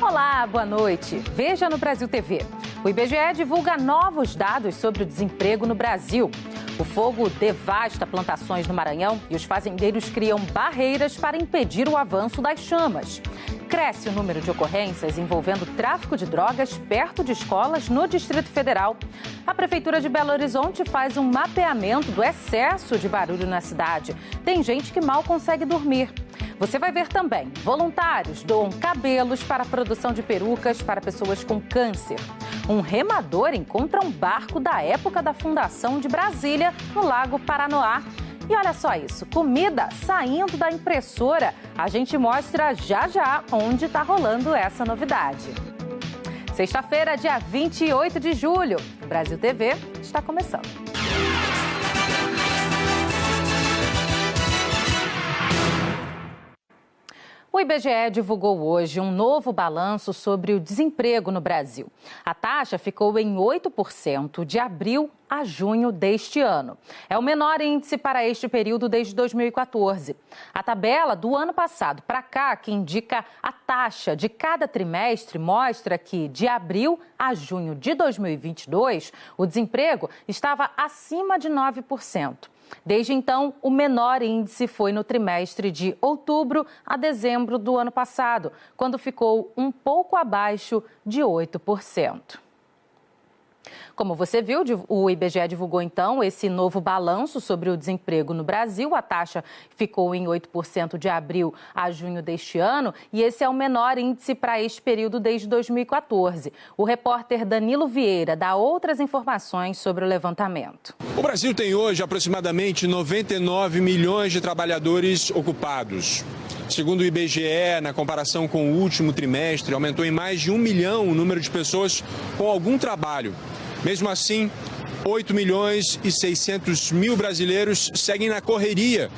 Olá, boa noite. Veja no Brasil TV. O IBGE divulga novos dados sobre o desemprego no Brasil. O fogo devasta plantações no Maranhão e os fazendeiros criam barreiras para impedir o avanço das chamas. Cresce o número de ocorrências envolvendo tráfico de drogas perto de escolas no Distrito Federal. A Prefeitura de Belo Horizonte faz um mapeamento do excesso de barulho na cidade. Tem gente que mal consegue dormir. Você vai ver também, voluntários doam cabelos para a produção de perucas para pessoas com câncer. Um remador encontra um barco da época da fundação de Brasília, no Lago Paranoá. E olha só isso, comida saindo da impressora. A gente mostra já onde está rolando essa novidade. Sexta-feira, dia 28 de julho. O Brasil TV está começando. O IBGE divulgou hoje um novo balanço sobre o desemprego no Brasil. A taxa ficou em 8% de abril a junho deste ano. É o menor índice para este período desde 2014. A tabela do ano passado para cá, que indica a taxa de cada trimestre, mostra que de abril a junho de 2022, o desemprego estava acima de 9%. Desde então, o menor índice foi no trimestre de outubro a dezembro do ano passado, quando ficou um pouco abaixo de 8%. Como você viu, o IBGE divulgou então esse novo balanço sobre o desemprego no Brasil. A taxa ficou em 8% de abril a junho deste ano e esse é o menor índice para este período desde 2014. O repórter Danilo Vieira dá outras informações sobre o levantamento. O Brasil tem hoje aproximadamente 99 milhões de trabalhadores ocupados. Segundo o IBGE, na comparação com o último trimestre, aumentou em mais de 1 milhão o número de pessoas com algum trabalho. Mesmo assim, 8 milhões e 600 mil brasileiros seguem na correria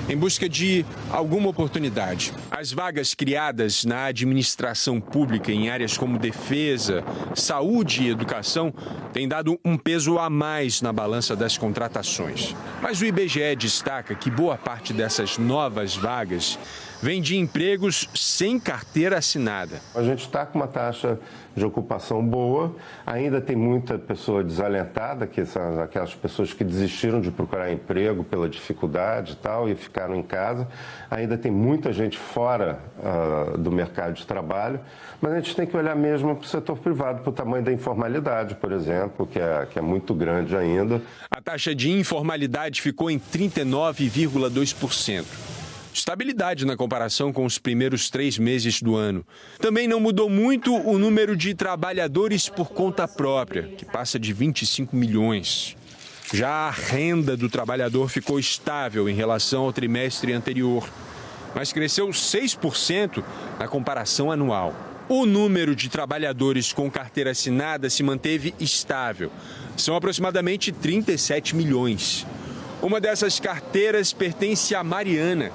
em busca de alguma oportunidade. As vagas criadas na administração pública em áreas como defesa, saúde e educação têm dado um peso a mais na balança das contratações. Mas o IBGE destaca que boa parte dessas novas vagas vem de empregos sem carteira assinada. A gente está com uma taxa de ocupação boa, ainda tem muita pessoa desalentada, que são aquelas pessoas que desistiram de procurar emprego pela dificuldade e tal e ficaram em casa. Ainda tem muita gente fora do mercado de trabalho, mas a gente tem que olhar mesmo para o setor privado, para o tamanho da informalidade, por exemplo, que é muito grande ainda. A taxa de informalidade ficou em 39,2%. Estabilidade na comparação com os primeiros 3 meses do ano. Também não mudou muito o número de trabalhadores por conta própria, que passa de 25 milhões. Já a renda do trabalhador ficou estável em relação ao trimestre anterior, mas cresceu 6% na comparação anual. O número de trabalhadores com carteira assinada se manteve estável. São aproximadamente 37 milhões. Uma dessas carteiras pertence a Mariana,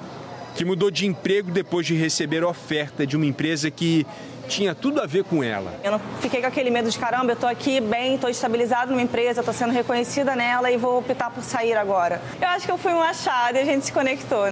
que mudou de emprego depois de receber oferta de uma empresa que tinha tudo a ver com ela. Eu não fiquei com aquele medo de caramba, eu estou aqui bem, estou estabilizado numa empresa, estou sendo reconhecida nela e vou optar por sair agora. Eu acho que eu fui um achado e a gente se conectou.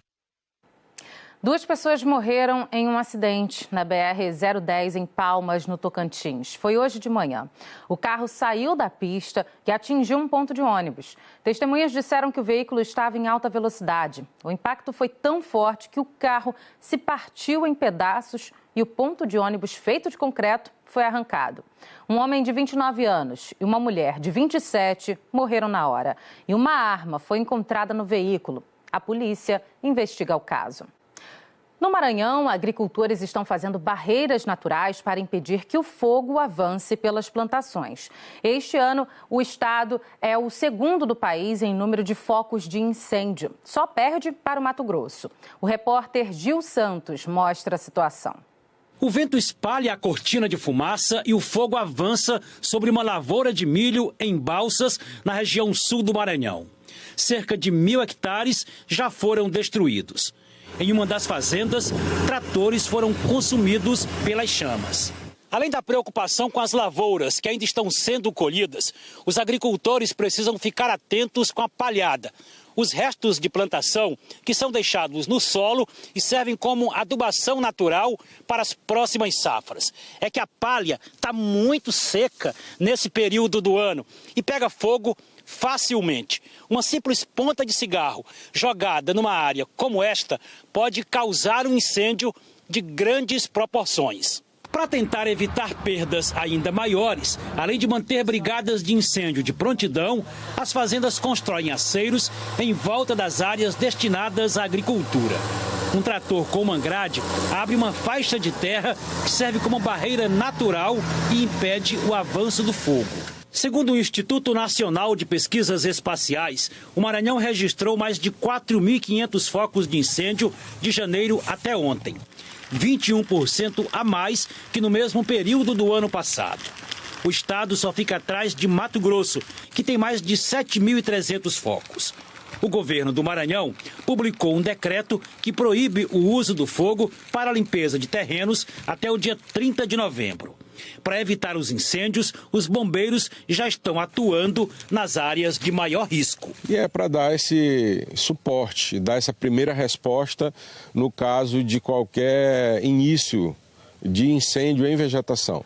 2 pessoas morreram em um acidente na BR-010 em Palmas, no Tocantins. Foi hoje de manhã. O carro saiu da pista e atingiu um ponto de ônibus. Testemunhas disseram que o veículo estava em alta velocidade. O impacto foi tão forte que o carro se partiu em pedaços e o ponto de ônibus feito de concreto foi arrancado. Um homem de 29 anos e uma mulher de 27 morreram na hora. E uma arma foi encontrada no veículo. A polícia investiga o caso. No Maranhão, agricultores estão fazendo barreiras naturais para impedir que o fogo avance pelas plantações. Este ano, o estado é o segundo do país em número de focos de incêndio. Só perde para o Mato Grosso. O repórter Gil Santos mostra a situação. O vento espalha a cortina de fumaça e o fogo avança sobre uma lavoura de milho em Balsas, na região sul do Maranhão. Cerca de 1.000 hectares já foram destruídos. Em uma das fazendas, tratores foram consumidos pelas chamas. Além da preocupação com as lavouras que ainda estão sendo colhidas, os agricultores precisam ficar atentos com a palhada. os restos de plantação que são deixados no solo e servem como adubação natural para as próximas safras. É que a palha está muito seca nesse período do ano e pega fogo facilmente. Uma simples ponta de cigarro jogada numa área como esta pode causar um incêndio de grandes proporções. Para tentar evitar perdas ainda maiores, além de manter brigadas de incêndio de prontidão, as fazendas constroem aceiros em volta das áreas destinadas à agricultura. Um trator com uma grade abre uma faixa de terra que serve como barreira natural e impede o avanço do fogo. Segundo o Instituto Nacional de Pesquisas Espaciais, o Maranhão registrou mais de 4.500 focos de incêndio de janeiro até ontem. 21% a mais que no mesmo período do ano passado. O estado só fica atrás de Mato Grosso, que tem mais de 7.300 focos. O governo do Maranhão publicou um decreto que proíbe o uso do fogo para a limpeza de terrenos até o dia 30 de novembro. Para evitar os incêndios, os bombeiros já estão atuando nas áreas de maior risco. E é para dar esse suporte, dar essa primeira resposta no caso de qualquer início de incêndio em vegetação.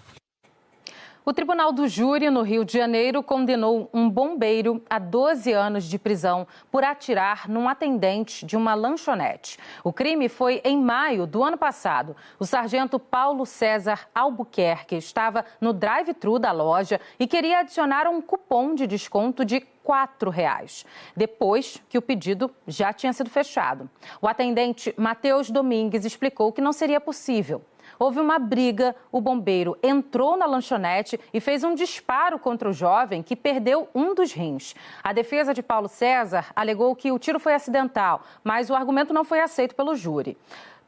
O Tribunal do Júri, no Rio de Janeiro, condenou um bombeiro a 12 anos de prisão por atirar num atendente de uma lanchonete. O crime foi em maio do ano passado. O sargento Paulo César Albuquerque estava no drive-thru da loja e queria adicionar um cupom de desconto de R$4, depois que o pedido já tinha sido fechado. O atendente Matheus Domingues explicou que não seria possível. Houve uma briga, o bombeiro entrou na lanchonete e fez um disparo contra o jovem que perdeu um dos rins. A defesa de Paulo César alegou que o tiro foi acidental, mas o argumento não foi aceito pelo júri.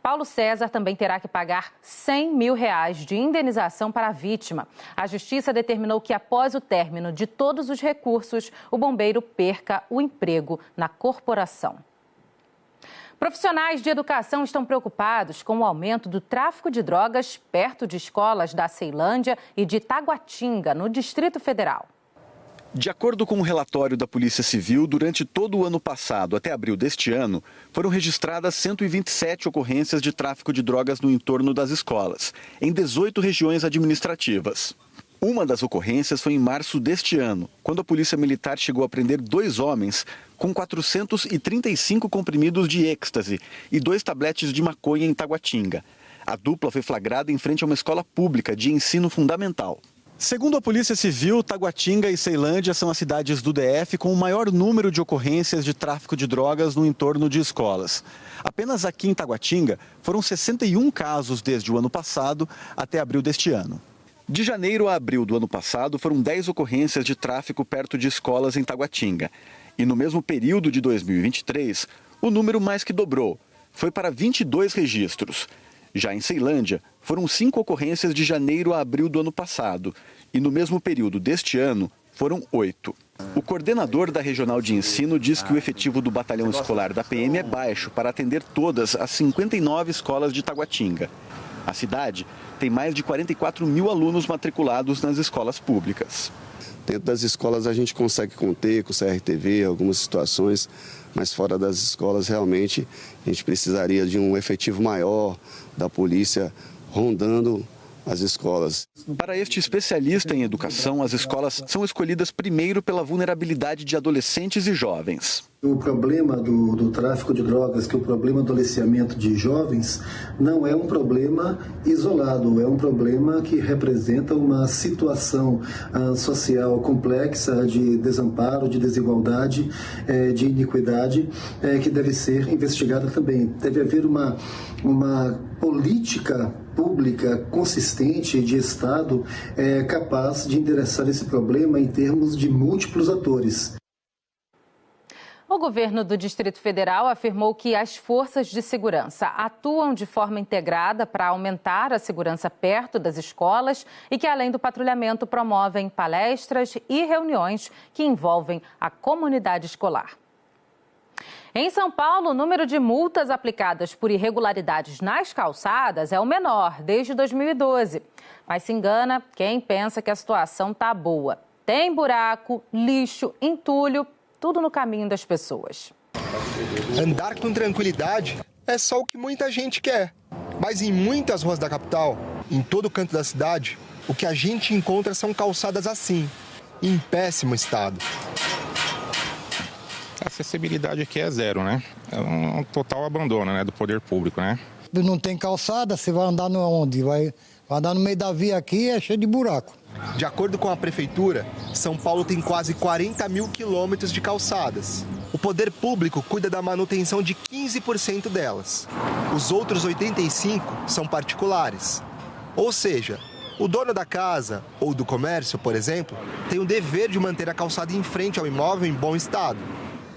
Paulo César também terá que pagar R$100 mil de indenização para a vítima. A justiça determinou que, após o término de todos os recursos, o bombeiro perca o emprego na corporação. Profissionais de educação estão preocupados com o aumento do tráfico de drogas perto de escolas da Ceilândia e de Taguatinga, no Distrito Federal. De acordo com o relatório da Polícia Civil, durante todo o ano passado, até abril deste ano, foram registradas 127 ocorrências de tráfico de drogas no entorno das escolas, em 18 regiões administrativas. Uma das ocorrências foi em março deste ano, quando a Polícia Militar chegou a prender 2 homens com 435 comprimidos de êxtase e 2 tabletes de maconha em Taguatinga. A dupla foi flagrada em frente a uma escola pública de ensino fundamental. Segundo a Polícia Civil, Taguatinga e Ceilândia são as cidades do DF com o maior número de ocorrências de tráfico de drogas no entorno de escolas. Apenas aqui em Taguatinga foram 61 casos desde o ano passado até abril deste ano. De janeiro a abril do ano passado, foram 10 ocorrências de tráfico perto de escolas em Taguatinga. E no mesmo período de 2023, o número mais que dobrou. Foi para 22 registros. Já em Ceilândia, foram 5 ocorrências de janeiro a abril do ano passado. E no mesmo período deste ano, foram 8. O coordenador da Regional de Ensino diz que o efetivo do batalhão escolar da PM é baixo para atender todas as 59 escolas de Taguatinga. A cidade tem mais de 44 mil alunos matriculados nas escolas públicas. Dentro das escolas a gente consegue conter com o CRTV algumas situações, mas fora das escolas realmente a gente precisaria de um efetivo maior da polícia rondando as escolas. Para este especialista em educação, as escolas são escolhidas primeiro pela vulnerabilidade de adolescentes e jovens. O problema do tráfico de drogas, que é o problema do aliciamento de jovens, não é um problema isolado, é um problema que representa uma situação social complexa de desamparo, de desigualdade, de iniquidade, que deve ser investigada também. Deve haver uma política pública consistente de Estado capaz de endereçar esse problema em termos de múltiplos atores. O governo do Distrito Federal afirmou que as forças de segurança atuam de forma integrada para aumentar a segurança perto das escolas e que, além do patrulhamento, promovem palestras e reuniões que envolvem a comunidade escolar. Em São Paulo, o número de multas aplicadas por irregularidades nas calçadas é o menor desde 2012. Mas se engana quem pensa que a situação está boa. Tem buraco, lixo, entulho, tudo no caminho das pessoas. Andar com tranquilidade é só o que muita gente quer. Mas em muitas ruas da capital, em todo canto da cidade, o que a gente encontra são calçadas assim, em péssimo estado. A acessibilidade aqui é zero, né? É um total abandono, né, do poder público, né? Não tem calçada, você vai andar onde? Vai andar no meio da via aqui, é cheio de buraco. De acordo com a prefeitura, São Paulo tem quase 40 mil quilômetros de calçadas. O poder público cuida da manutenção de 15% delas. Os outros 85% são particulares. Ou seja, o dono da casa ou do comércio, por exemplo, tem o dever de manter a calçada em frente ao imóvel em bom estado.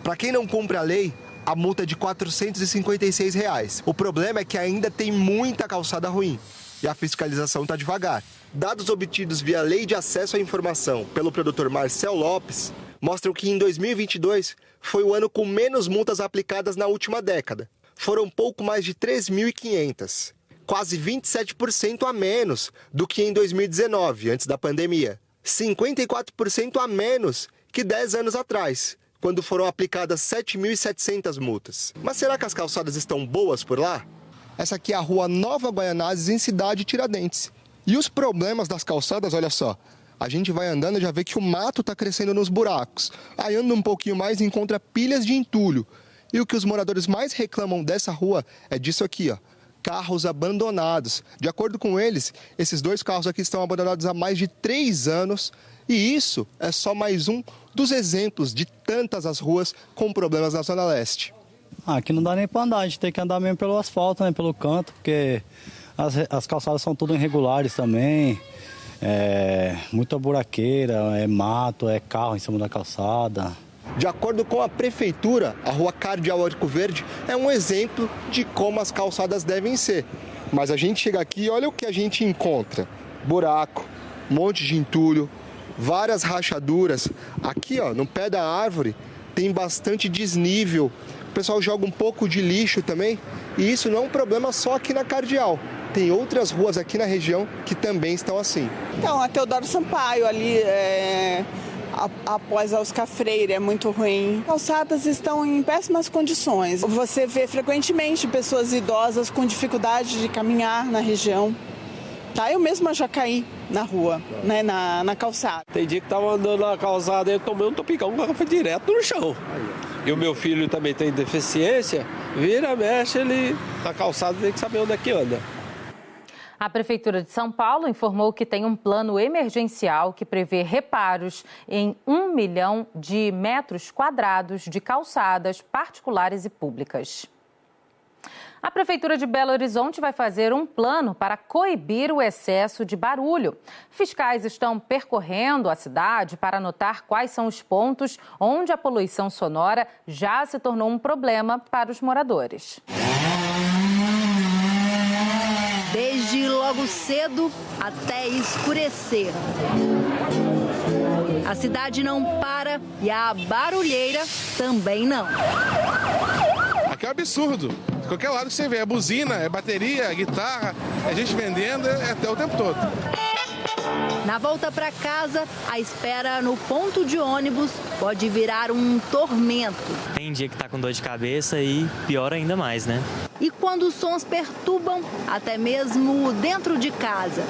Para quem não cumpre a lei, a multa é de R$ 456. O problema é que ainda tem muita calçada ruim e a fiscalização está devagar. Dados obtidos via Lei de Acesso à Informação pelo produtor Marcel Lopes mostram que em 2022 foi o ano com menos multas aplicadas na última década. Foram pouco mais de 3.500, quase 27% a menos do que em 2019, antes da pandemia. 54% a menos que 10 anos atrás, quando foram aplicadas 7.700 multas. Mas será que as calçadas estão boas por lá? Essa aqui é a rua Nova Guaianazes, em Cidade Tiradentes. E os problemas das calçadas, olha só. A gente vai andando e já vê que o mato está crescendo nos buracos. Aí anda um pouquinho mais e encontra pilhas de entulho. E o que os moradores mais reclamam dessa rua é disso aqui, ó. Carros abandonados. De acordo com eles, esses 2 carros aqui estão abandonados há mais de 3 anos. E isso é só mais um dos exemplos de tantas as ruas com problemas na Zona Leste. Aqui não dá nem para andar, a gente tem que andar mesmo pelo asfalto, né, pelo canto, porque as calçadas são tudo irregulares também. Muita buraqueira, é mato, é carro em cima da calçada. De acordo com a prefeitura, a rua Cardeal Arco Verde é um exemplo de como as calçadas devem ser. Mas a gente chega aqui e olha o que a gente encontra. Buraco, monte de entulho, várias rachaduras. Aqui, ó, no pé da árvore, tem bastante desnível. O pessoal joga um pouco de lixo também. E isso não é um problema só aqui na Cardeal. Tem outras ruas aqui na região que também estão assim. Então, a Teodoro Sampaio ali, após a Oscar Freire, é muito ruim. Calçadas estão em péssimas condições. Você vê frequentemente pessoas idosas com dificuldade de caminhar na região. Eu mesma já caí na rua, né, na calçada. Tem dia que tava andando na calçada e eu tomei um topicão, o carro foi direto no chão. E o meu filho também tem deficiência, vira, mexe, ele na calçada tem que saber onde é que anda. A Prefeitura de São Paulo informou que tem um plano emergencial que prevê reparos em 1 milhão de metros quadrados de calçadas particulares e públicas. A Prefeitura de Belo Horizonte vai fazer um plano para coibir o excesso de barulho. Fiscais estão percorrendo a cidade para anotar quais são os pontos onde a poluição sonora já se tornou um problema para os moradores. Desde logo cedo até escurecer. A cidade não para e a barulheira também não. Aqui é um absurdo. De qualquer lado que você vê, é buzina, é bateria, é guitarra, é gente vendendo, é o tempo todo. Na volta para casa, a espera no ponto de ônibus pode virar um tormento. Tem dia que tá com dor de cabeça e pior ainda mais, né? E quando os sons perturbam, até mesmo dentro de casa.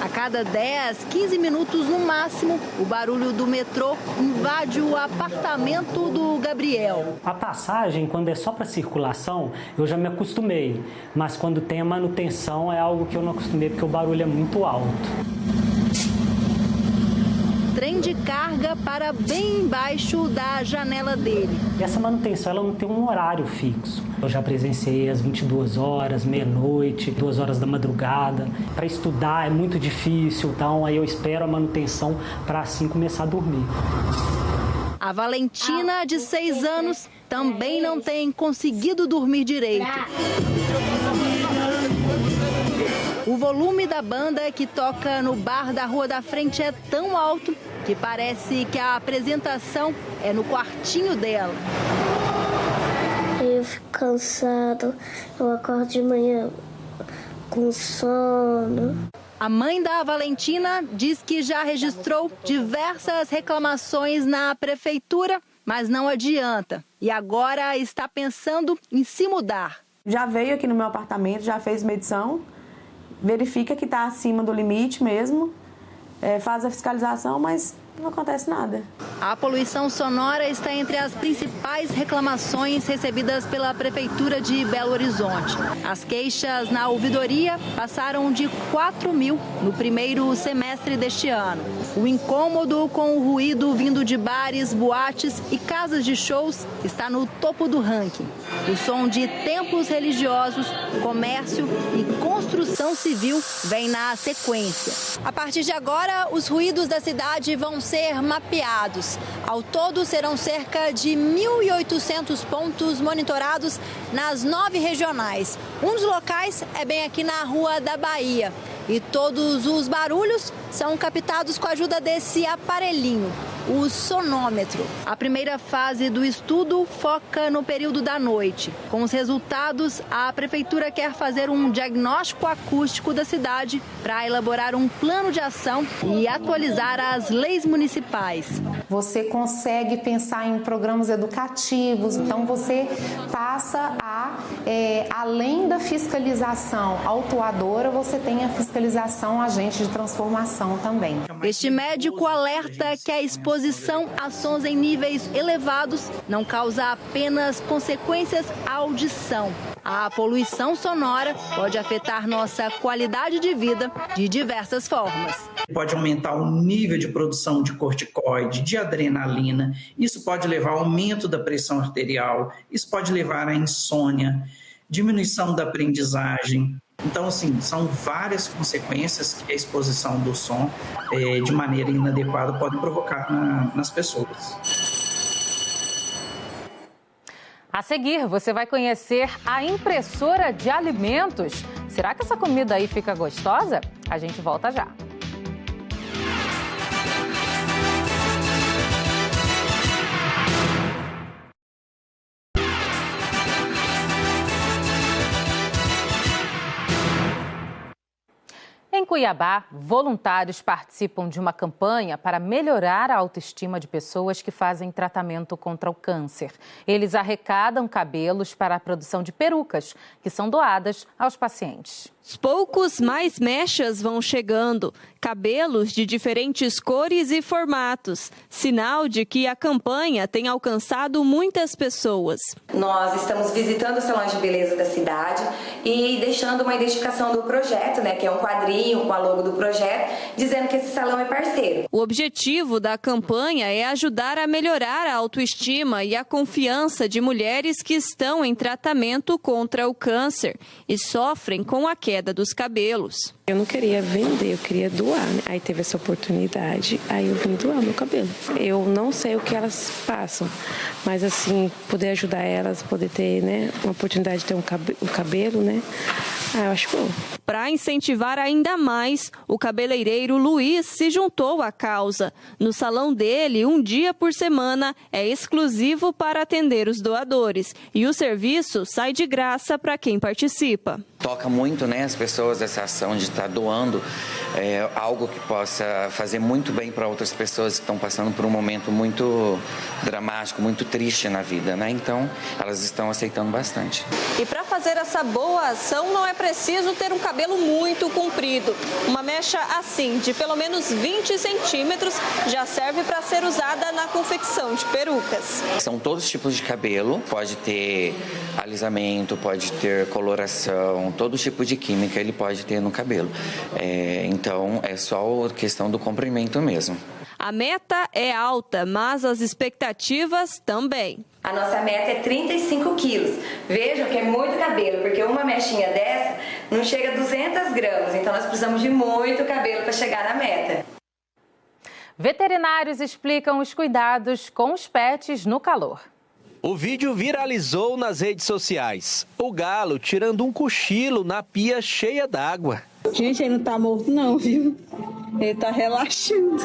A cada 10, 15 minutos no máximo, o barulho do metrô invade o apartamento do Gabriel. A passagem, quando é só para circulação, eu já me acostumei. Mas quando tem a manutenção, é algo que eu não acostumei, porque o barulho é muito alto. Trem de carga para bem embaixo da janela dele. Essa manutenção ela não tem um horário fixo. Eu já presenciei às 22 horas, meia-noite, 2 horas da madrugada. Para estudar é muito difícil, então aí eu espero a manutenção para assim começar a dormir. A Valentina, de 6 anos, também não tem conseguido dormir direito. O volume da banda que toca no bar da Rua da Frente é tão alto que parece que a apresentação é no quartinho dela. Eu fico cansado, eu acordo de manhã com sono. A mãe da Valentina diz que já registrou diversas reclamações na prefeitura mas não adianta. E agora está pensando em se mudar. Já veio aqui no meu apartamento, já fez medição, verifica que está acima do limite mesmo, faz a fiscalização, mas não acontece nada. A poluição sonora está entre as principais reclamações recebidas pela Prefeitura de Belo Horizonte. As queixas na ouvidoria passaram de 4.000 no primeiro semestre deste ano. O incômodo com o ruído vindo de bares, boates e casas de shows está no topo do ranking. O som de templos religiosos, comércio e construção civil vem na sequência. A partir de agora, os ruídos da cidade vão ser mapeados. Ao todo, serão cerca de 1.800 pontos monitorados nas 9 regionais. Um dos locais é bem aqui na Rua da Bahia. E todos os barulhos são captados com a ajuda desse aparelhinho, o sonômetro. A primeira fase do estudo foca no período da noite. Com os resultados, a Prefeitura quer fazer um diagnóstico acústico da cidade para elaborar um plano de ação e atualizar as leis municipais. Você consegue pensar em programas educativos, então você passa a, além da fiscalização autuadora, você tem a fiscalização agente de transformação também. Este médico alerta que a exposição a sons em níveis elevados não causa apenas consequências à audição. A poluição sonora pode afetar nossa qualidade de vida de diversas formas. Pode aumentar o nível de produção de corticoide, de adrenalina. Isso pode levar ao aumento da pressão arterial. Isso pode levar à insônia, diminuição da aprendizagem. Então, assim, são várias consequências que a exposição do som de maneira inadequada pode provocar nas pessoas. A seguir, você vai conhecer a impressora de alimentos. Será que essa comida aí fica gostosa? A gente volta já. Em Cuiabá, voluntários participam de uma campanha para melhorar a autoestima de pessoas que fazem tratamento contra o câncer. Eles arrecadam cabelos para a produção de perucas, que são doadas aos pacientes. Poucos mais mechas vão chegando, cabelos de diferentes cores e formatos, sinal de que a campanha tem alcançado muitas pessoas. Nós estamos visitando os salões de beleza da cidade e deixando uma identificação do projeto, que é um quadrinho com a logo do projeto, dizendo que esse salão é parceiro. O objetivo da campanha é ajudar a melhorar a autoestima e a confiança de mulheres que estão em tratamento contra o câncer e sofrem com a queda dos cabelos. Eu não queria vender, eu queria doar, Aí teve essa oportunidade, aí eu vim doar meu cabelo. Eu não sei o que elas passam, mas assim, poder ajudar elas, poder ter, uma oportunidade de ter um cabelo, eu acho bom. Para incentivar ainda mais, o cabeleireiro Luiz se juntou à causa. No salão dele, um dia por semana é exclusivo para atender os doadores. E o serviço sai de graça para quem participa. Toca muito, as pessoas, essa ação de estar doando algo que possa fazer muito bem para outras pessoas que estão passando por um momento muito dramático, muito triste na vida, Então, elas estão aceitando bastante. E para fazer essa boa ação, não é preciso ter um cabelo muito comprido. Uma mecha assim, de pelo menos 20 centímetros, já serve para ser usada na confecção de perucas. São todos os tipos de cabelo, pode ter alisamento, pode ter coloração, todo tipo de química ele pode ter no cabelo. Então, é só questão do comprimento mesmo. A meta é alta, mas as expectativas também. A nossa meta é 35 quilos. Vejam que é muito cabelo, porque uma mechinha dessa não chega a 200 gramas. Então, nós precisamos de muito cabelo para chegar na meta. Veterinários explicam os cuidados com os pets no calor. O vídeo viralizou nas redes sociais. O galo tirando um cochilo na pia cheia d'água. Gente, ele não tá morto não, viu? Ele tá relaxando.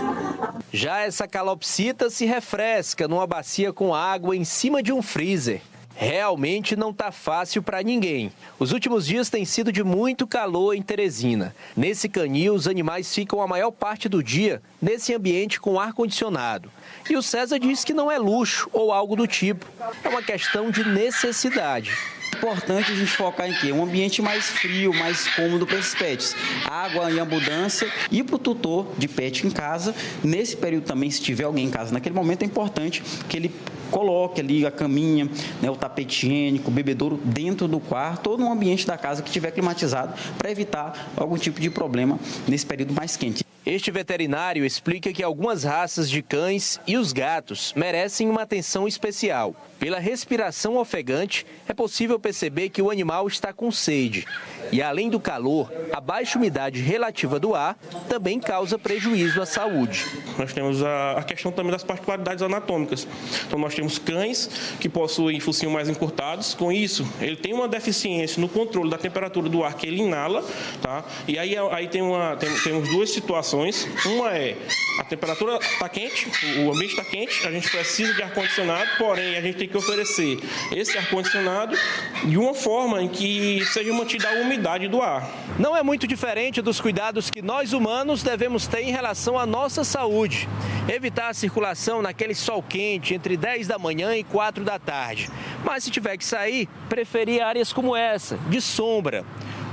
Já essa calopsita se refresca numa bacia com água em cima de um freezer. Realmente não tá fácil para ninguém. Os últimos dias têm sido de muito calor em Teresina. Nesse canil, os animais ficam a maior parte do dia nesse ambiente com ar-condicionado. E o César diz que não é luxo ou algo do tipo. É uma questão de necessidade. É importante a gente focar em quê? Um ambiente mais frio, mais cômodo para esses pets. Água em abundância e para o tutor de pet em casa. Nesse período também, se tiver alguém em casa naquele momento, é importante que ele coloque ali a caminha, né, o tapete higiênico, o bebedouro dentro do quarto ou no ambiente da casa que estiver climatizado para evitar algum tipo de problema nesse período mais quente. Este veterinário explica que algumas raças de cães e os gatos merecem uma atenção especial. Pela respiração ofegante, é possível perceber que o animal está com sede. E além do calor, a baixa umidade relativa do ar também causa prejuízo à saúde. Nós temos a questão também das particularidades anatômicas. Então nós temos cães que possuem focinhos mais encurtados. Com isso, ele tem uma deficiência no controle da temperatura do ar que ele inala, tá? E aí temos duas situações. Uma é a temperatura está quente, o ambiente está quente, a gente precisa de ar-condicionado, porém a gente tem que oferecer esse ar-condicionado de uma forma em que seja mantida a umidade do ar. Não é muito diferente dos cuidados que nós humanos devemos ter em relação à nossa saúde. Evitar a circulação naquele sol quente entre 10 da manhã e 4 da tarde. Mas se tiver que sair, preferir áreas como essa, de sombra.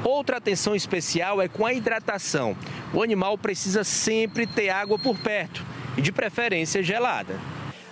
Outra atenção especial é com a hidratação. O animal precisa sempre ter água por perto e de preferência gelada.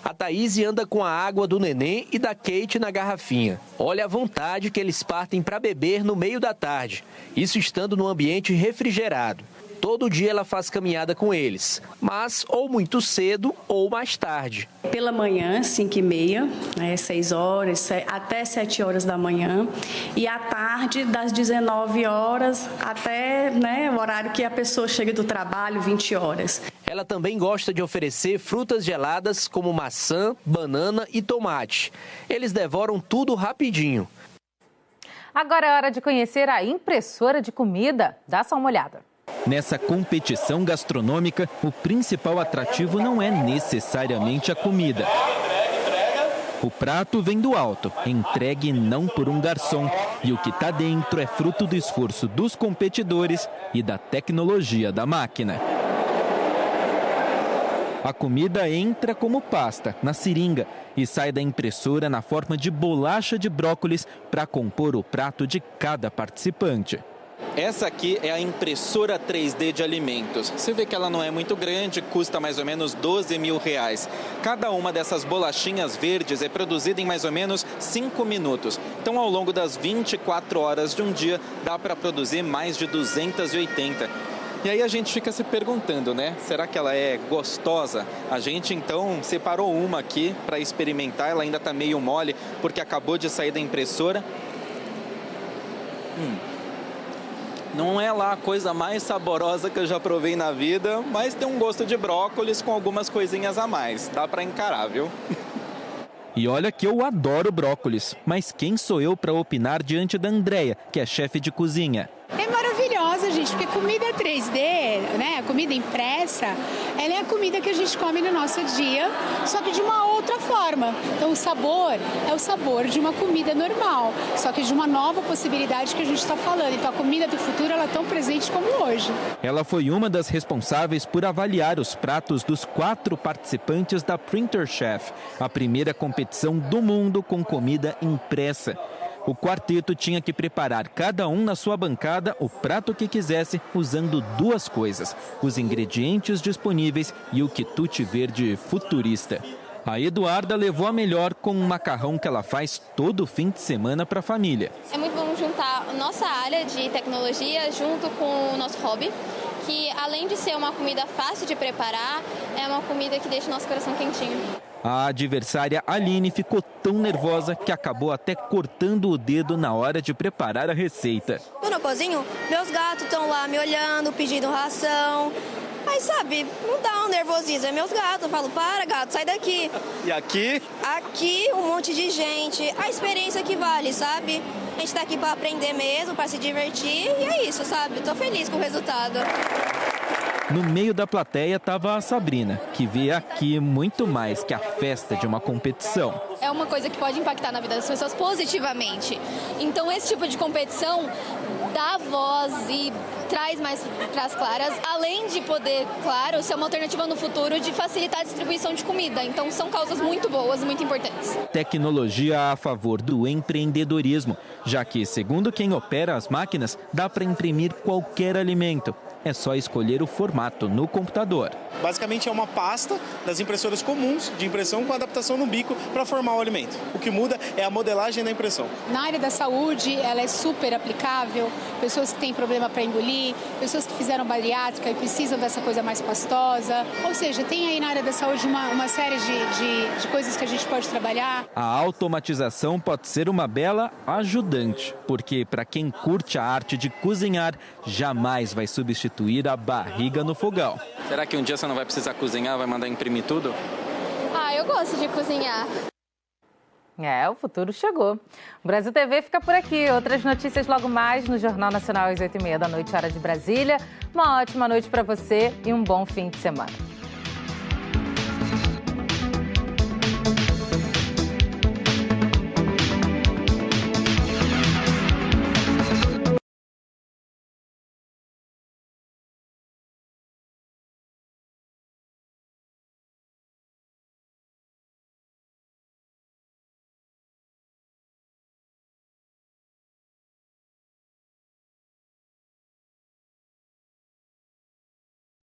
A Thaís anda com a água do neném e da Kate na garrafinha. Olha a vontade que eles partem para beber no meio da tarde. Isso estando num ambiente refrigerado. Todo dia ela faz caminhada com eles, mas ou muito cedo ou mais tarde. Pela manhã, 5h30, 6 horas, até 7 horas da manhã. E à tarde, das 19 horas até o horário que a pessoa chega do trabalho, 20 horas. Ela também gosta de oferecer frutas geladas como maçã, banana e tomate. Eles devoram tudo rapidinho. Agora é hora de conhecer a impressora de comida. Dá só uma olhada. Nessa competição gastronômica, o principal atrativo não é necessariamente a comida. O prato vem do alto, entregue não por um garçom. E o que está dentro é fruto do esforço dos competidores e da tecnologia da máquina. A comida entra como pasta, na seringa, e sai da impressora na forma de bolacha de brócolis para compor o prato de cada participante. Essa aqui é a impressora 3D de alimentos. Você vê que ela não é muito grande, custa mais ou menos R$12 mil. Cada uma dessas bolachinhas verdes é produzida em mais ou menos 5 minutos. Então, ao longo das 24 horas de um dia, dá para produzir mais de 280. E aí a gente fica se perguntando, né? Será que ela é gostosa? A gente, então, separou uma aqui para experimentar. Ela ainda está meio mole, porque acabou de sair da impressora. Não é lá a coisa mais saborosa que eu já provei na vida, mas tem um gosto de brócolis com algumas coisinhas a mais. Dá para encarar, viu? E olha que eu adoro brócolis, mas quem sou eu para opinar diante da Andréia, que é chefe de cozinha? É maravilhosa, gente, porque comida 3D, né, comida impressa, ela é a comida que a gente come no nosso dia, só que de uma outra forma. Então o sabor é o sabor de uma comida normal, só que de uma nova possibilidade que a gente está falando. Então a comida do futuro, ela é tão presente como hoje. Ela foi uma das responsáveis por avaliar os pratos dos 4 participantes da Printer Chef, a primeira competição do mundo com comida impressa. O quarteto tinha que preparar, cada um na sua bancada, o prato que quisesse, usando 2 coisas: os ingredientes disponíveis e o quitute verde futurista. A Eduarda levou a melhor com um macarrão que ela faz todo fim de semana para a família. É muito bom juntar a nossa área de tecnologia junto com o nosso hobby, que além de ser uma comida fácil de preparar, é uma comida que deixa o nosso coração quentinho. A adversária Aline ficou tão nervosa que acabou até cortando o dedo na hora de preparar a receita. Quando eu cozinho, meus gatos estão lá me olhando, pedindo ração. Aí, sabe, não dá um nervosismo, é meus gatos. Eu falo, para, gato, sai daqui. E aqui? Aqui, um monte de gente. A experiência que vale, sabe? A gente tá aqui para aprender mesmo, para se divertir. E é isso, sabe? Tô feliz com o resultado. No meio da plateia estava a Sabrina, que vê aqui muito mais que a festa de uma competição. É uma coisa que pode impactar na vida das pessoas positivamente. Então, esse tipo de competição dá voz e traz mais para as claras, além de poder, claro, ser uma alternativa no futuro de facilitar a distribuição de comida. Então, são causas muito boas, muito importantes. Tecnologia a favor do empreendedorismo, já que, segundo quem opera as máquinas, dá para imprimir qualquer alimento. É só escolher o formato no computador. Basicamente é uma pasta das impressoras comuns de impressão com adaptação no bico para formar o alimento. O que muda é a modelagem da impressão. Na área da saúde, ela é super aplicável. Pessoas que têm problema para engolir, pessoas que fizeram bariátrica e precisam dessa coisa mais pastosa. Ou seja, tem aí na área da saúde uma série de coisas que a gente pode trabalhar. A automatização pode ser uma bela ajudante, porque para quem curte a arte de cozinhar, jamais vai substituir a barriga no fogão. Será que um dia você não vai precisar cozinhar, vai mandar imprimir tudo? Eu gosto de cozinhar. O futuro chegou. O Brasil TV fica por aqui. Outras notícias logo mais no Jornal Nacional às 8h30 da noite, hora de Brasília. Uma ótima noite para você e um bom fim de semana.